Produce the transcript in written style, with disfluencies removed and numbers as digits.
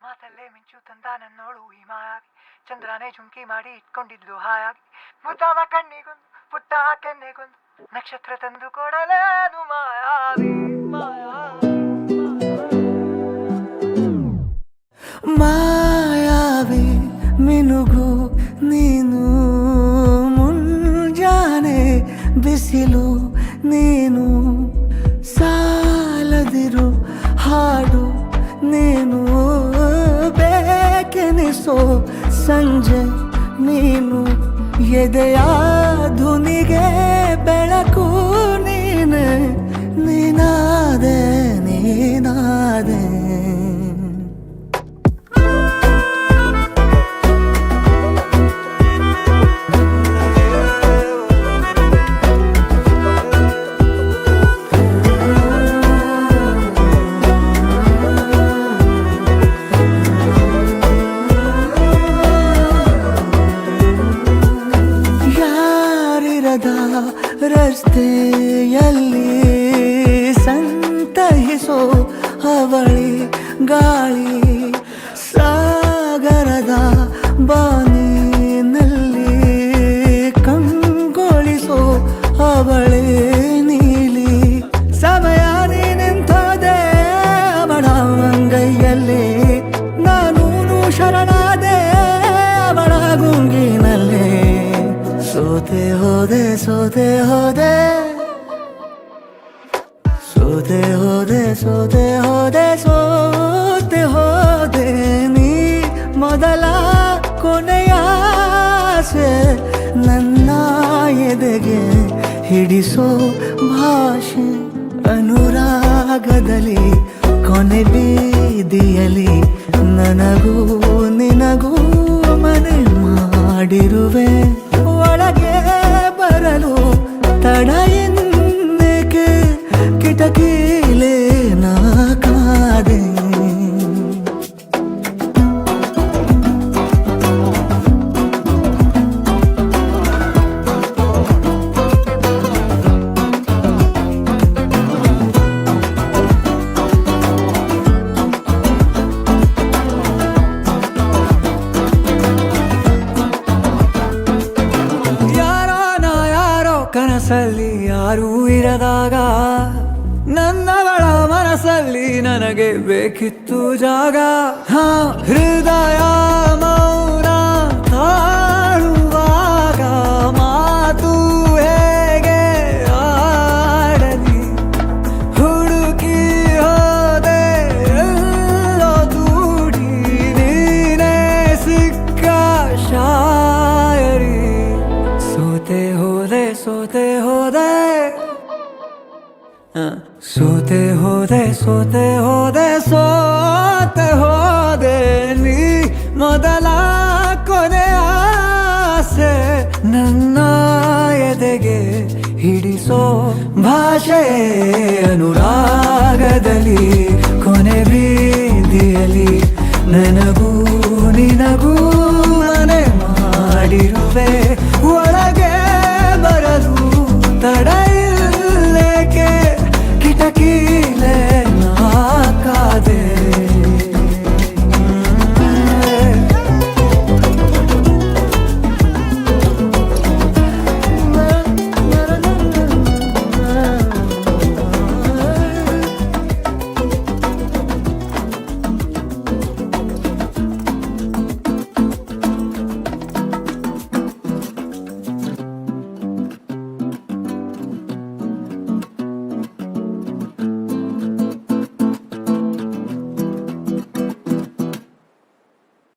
ಮಾತಲ್ಲೇ ಮಿಂಚು ತಂದ ನನ್ನೋಳು ಈ ಮಾಯಾವಿ, ಚಂದ್ರನೇ ಜುಂಕಿ ಮಾಡಿ ಇಟ್ಕೊಂಡಿದ್ಲು ಹಾಯಾಗಿ, ಮುದ್ದಾದ ಕಣ್ಣಿಗೊಂದು ಪುಟ್ಟ ಕೆನ್ನೆಗೊಂದು ನಕ್ಷತ್ರ ತಂದು ಕೊಡಲೇನು ಮಾಯಾವಿ ಮಾಯಾವಿ ಮಿನುಗು ನೀನು, ಮುಂಜಾನೆ ಬಿಸಿಲು ನೀನು, ಸಾಲದಿರು ಹಾಡು ನೀನು, ಬೇಕೆನಿಸೋ ಸಂಜೆ ನೀನು, ಎದೆಯ ಧುನಿಗೆ ಬೆಳಕು ನೀನೆ, ನೀನಾದೆ ನೀನಾದೆ. ರಸ್ತೆಯಲ್ಲಿ ಸಂತಹಿಸೋ ಅವಳಿ ಗಾಳಿ, ಸಾಗರದ ಬಾನಿನಲ್ಲಿ ಕಂಗೊಳಿಸೋ ಅವಳೆ ನೀಲಿ, ಸಮಯ ನಿಂತೋದೆ ಅವಳ ಅಂಗೈಯಲ್ಲಿ, ನಾನು ಶರಣಾದೆ ಅವಳ ಗುಂಗಿನಲ್ಲಿ, ಸೋತೆ ಹೋದೆ ಸೋತೆ ಹೋದೆ ಸೋತೆ ಹೋದೆ ಸೋತೆ ಹೋದೆ ಸೋತೆ ಹೋದೆ, ನೀ ಮೊದಲ ಕೊನೆಯ ಆಸೆ ನನ್ನ ಎದೆಗೆ ಹಿಡಿಸೋ ಭಾಷೆ, ಅನುರಾಗದಲ್ಲಿ ಕೊನೆ ಬೀದಿಯಲ್ಲಿ ನನಗೂ ನಿನಗೂ ಮನೆ ಮಾಡಿರುವೆ, ಒಳಗೆ ಬರಲು ತಡ ಎನ್ನೇಕೆ ಕಿಟಕಿಲೇ ನಾ ಕಾದೆ. ಕನಸಲ್ಲಿ ಯಾರೂ ಇರದಾಗ ನನ್ನಗಳ ಮನಸ್ಸಲ್ಲಿ ನನಗೆ ಬೇಕಿತ್ತು ಜಾಗ, ಹೃದಯ ಮೌನ ತಾಳುವಾಗ ಮಾತು ಹೇಗೆ ಆಡಲಿ, ಹುಡುಕಿ ಹೋದೆ ಎಲ್ಲೋ ದೂಡಿ ನೀನೇ ಸಿಕ್ಕ ಶಾಯರಿ, ಸೋತೆ ಹೋದೆ ಸೋತೆ ಹೋದೆ ಸೋತೆ ಹೋದೆ ಸೋತೆ ಹೋದೆ ಸೋತೆ ಹೋದೆ, ನೀ ಮೊದಲ ಕೊನೆ ಆಸೆ ನನ್ನ ಎದೆಗೆ ಹಿಡಿಸೋ ಭಾಷೆ, ಅನುರಾಗದಲ್ಲಿ